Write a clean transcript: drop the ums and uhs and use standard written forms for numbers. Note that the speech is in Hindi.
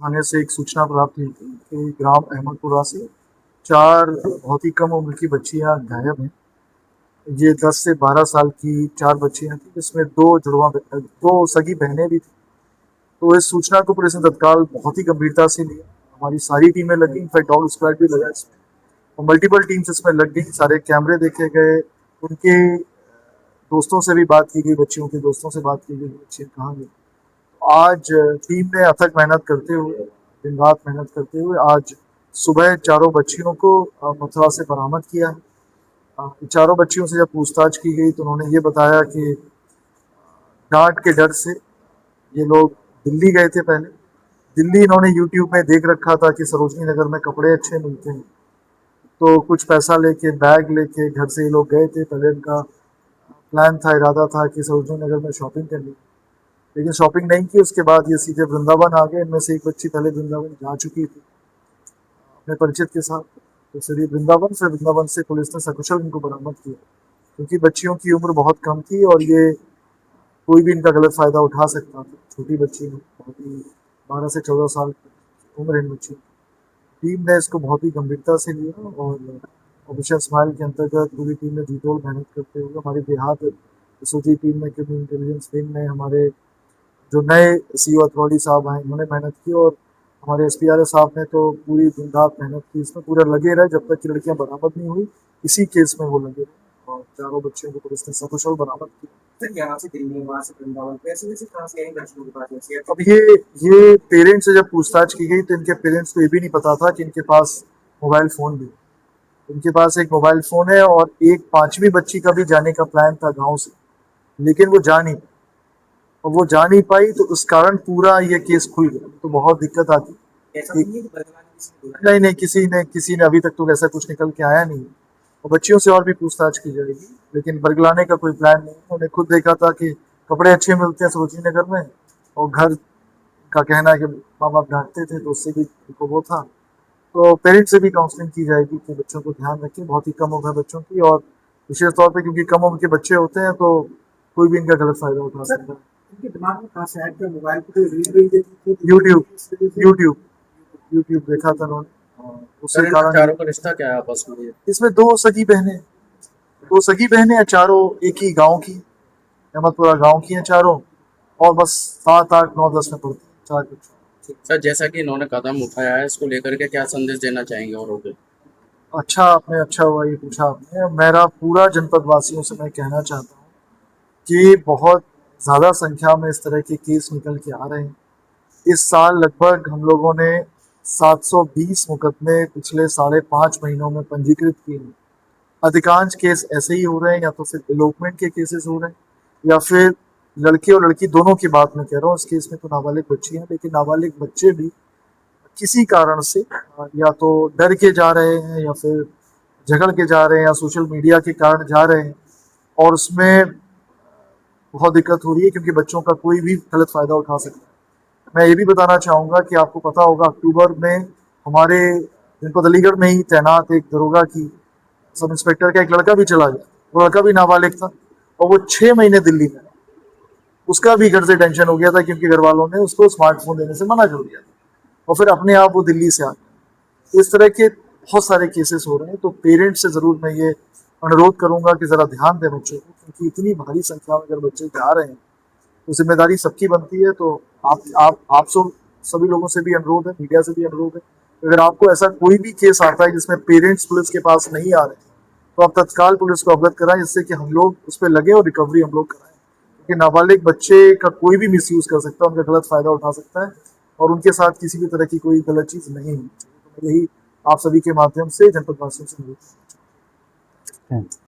थाने से एक सूचना प्राप्त हुई थी कि ग्राम अहमदपुरा से 4 बहुत ही कम उम्र की बच्चियां गायब हैं। ये 10 से 12 साल की 4 बच्चियां थी, जिसमें 2 सगी बहनें भी थी। तो इस सूचना को पुलिस ने तत्काल बहुत ही गंभीरता से लिया। हमारी सारी टीमें लगी, इनफैक्ट डॉग स्क्वाड भी लगा इसमें, और मल्टीपल टीम्स इसमें लग गई। सारे कैमरे देखे गए, उनके दोस्तों से भी बात की गई, बच्चियों के दोस्तों से बात की गई, बच्चियां कहाँ गई। आज टीम ने अथक मेहनत करते हुए, दिन रात मेहनत करते हुए, आज सुबह चारों बच्चियों को मथुरा से बरामद किया है। चारों बच्चियों से जब पूछताछ की गई तो उन्होंने ये बताया कि डांट के डर से ये लोग दिल्ली गए थे। पहले दिल्ली इन्होंने यूट्यूब में देख रखा था कि सरोजनी नगर में कपड़े अच्छे मिलते हैं, तो कुछ पैसा लेके, बैग लेके घर से ये लोग गए थे। पहले इनका प्लान था, इरादा था कि सरोजनी नगर में शॉपिंग करनी, लेकिन शॉपिंग नहीं की। उसके बाद ये सीधे वृंदावन आ गए। इनमें से एक बच्ची पहले वृंदावन जा चुकी थी अपने परिचित के साथ, तो फिर वृंदावन से पुलिस ने सकुशल इनको बरामद किया, क्योंकि बच्चियों की उम्र बहुत कम थी और ये कोई भी इनका गलत फायदा उठा सकता था। छोटी बच्ची में बहुत ही 12 से 14 साल की उम्र इन बच्ची। टीम ने इसको बहुत ही गंभीरता से लिया और ऑपरेशन स्माइल के अंतर्गत पूरी टीम ने जीतोड़ मेहनत करते हुए, हमारी देहात एसओजी टीम में, क्रिमिनल इंटेलिजेंस टीम में, हमारे जो नए सीओ अथॉरिटी साहब आए उन्होंने मेहनत की, और हमारे एसपीआरओ साहब ने तो पूरी दिन रात मेहनत की। इसमें पूरा लगे रहे जब तक कि लड़कियां बरामद नहीं हुई। इसी केस में वो लगे रहे और चारों बच्चियों को पुलिस ने सकुशल बरामद किया। यहाँ से दिल्ली, वहाँ से वृंदावन, कैसे कैसे कहाँ से आई बच्चियों के पास ऐसी? अब ये पेरेंट्स से जब पूछताछ की गई तो इनके पेरेंट्स को ये भी नहीं पता था कि इनके पास मोबाइल फ़ोन भी है। इनके पास एक मोबाइल फ़ोन है और एक 5वीं बच्ची का भी जाने का प्लान था गाँव से, लेकिन वो जा नहीं पाई। और वो जा नहीं पाई तो उस कारण पूरा ये केस खुल गया। तो बहुत दिक्कत आती। ऐसा नहीं है कि परिवार ने किसी को नहीं, किसी ने अभी तक तो ऐसा कुछ निकल के आया नहीं। और बच्चियों से और भी पूछताछ की जाएगी, लेकिन बरगलाने का कोई प्लान नहीं। उन्होंने खुद देखा था कि कपड़े अच्छे मिलते हैं सरोजनी नगर में, और घर का कहना है कि माँ बाप डांटते थे, तो उससे भी उनको वो था। तो पेरेंट्स से भी काउंसलिंग की जाएगी कि बच्चों को ध्यान रखें। बहुत ही कम उम्र है बच्चों की, और विशेष तौर पे क्योंकि कम उम्र के बच्चे होते हैं तो कोई भी इनका गलत फायदा उठा सकता है। उनके दिमाग में कहाँ से आया कि मोबाइल पे कोई रील देखी थी? यूट्यूब देखा था उन्होंने, उसके सर, इन कारण। चारों का रिश्ता क्या है आपस में? इसमें 2 सगी बहनें हैं, चारों एक ही गांव की, अहमदपुरा गांव की हैं चारों, और बस 7, 8, 9, 10 में पढ़ती हैं, 4 बच्चे। सर, जैसा कि इन्होंने कदम उठाया है, इसको लेकर के क्या संदेश देना चाहेंगे औरों को? अच्छा हुआ ये पूछा आपने। मेरा पूरा जनपद वासियों से मैं कहना चाहता हूँ कि बहुत ज़्यादा संख्या में इस तरह के केस निकल के आ रहे हैं। इस साल लगभग हम लोगों ने 720 मुकदमे पिछले 5.5 महीनों में पंजीकृत किए हैं। अधिकांश केस ऐसे ही हो रहे हैं, या तो फिर एलोपमेंट के केसेस हो रहे हैं, या फिर लड़के और लड़की दोनों की बात मैं कह रहा हूँ। इस केस में तो नाबालिग बच्ची हैं, लेकिन नाबालिग बच्चे भी किसी कारण से या तो डर के जा रहे हैं, या फिर झगड़ के जा रहे हैं, या सोशल मीडिया के कारण जा रहे हैं, और उसमें बहुत दिक्कत हो रही है, क्योंकि बच्चों का कोई भी गलत फायदा उठा सकता है। मैं ये भी बताना चाहूँगा कि आपको पता होगा, अक्टूबर में हमारे जनपद अलीगढ़ में ही तैनात एक दरोगा की, सब इंस्पेक्टर का एक लड़का भी चला गया। वो लड़का भी नाबालिग था, और वो 6 महीने दिल्ली में। उसका भी घर से टेंशन हो गया था, क्योंकि घर वालों ने उसको स्मार्टफोन देने से मना कर दिया था, और फिर अपने आप वो दिल्ली से आ गया। इस तरह के बहुत सारे केसेस हो रहे हैं। तो पेरेंट्स से ज़रूर मैं ये अनुरोध करूंगा कि ज़रा ध्यान दें बच्चों को, क्योंकि इतनी भारी संख्या में अगर बच्चे जा रहे हैं तो जिम्मेदारी सबकी बनती है। तो आप सभी लोगों से भी अनुरोध है, मीडिया से भी अनुरोध है, अगर आपको ऐसा कोई भी केस आता है जिसमें पेरेंट्स पुलिस के पास नहीं आ रहे, तो आप तत्काल पुलिस को अवगत कराएं, जिससे कि हम लोग उस पर लगे और रिकवरी हम लोग कराएं। क्योंकि नाबालिग बच्चे का कोई भी मिसयूज कर सकता है, उनका गलत फायदा उठा सकता है, और उनके साथ किसी भी तरह की कोई गलत चीज़ नहीं होनी चाहिए। तो मैं यही आप सभी के माध्यम से जनपद वासियों से अनुरोध करना चाहूँगा।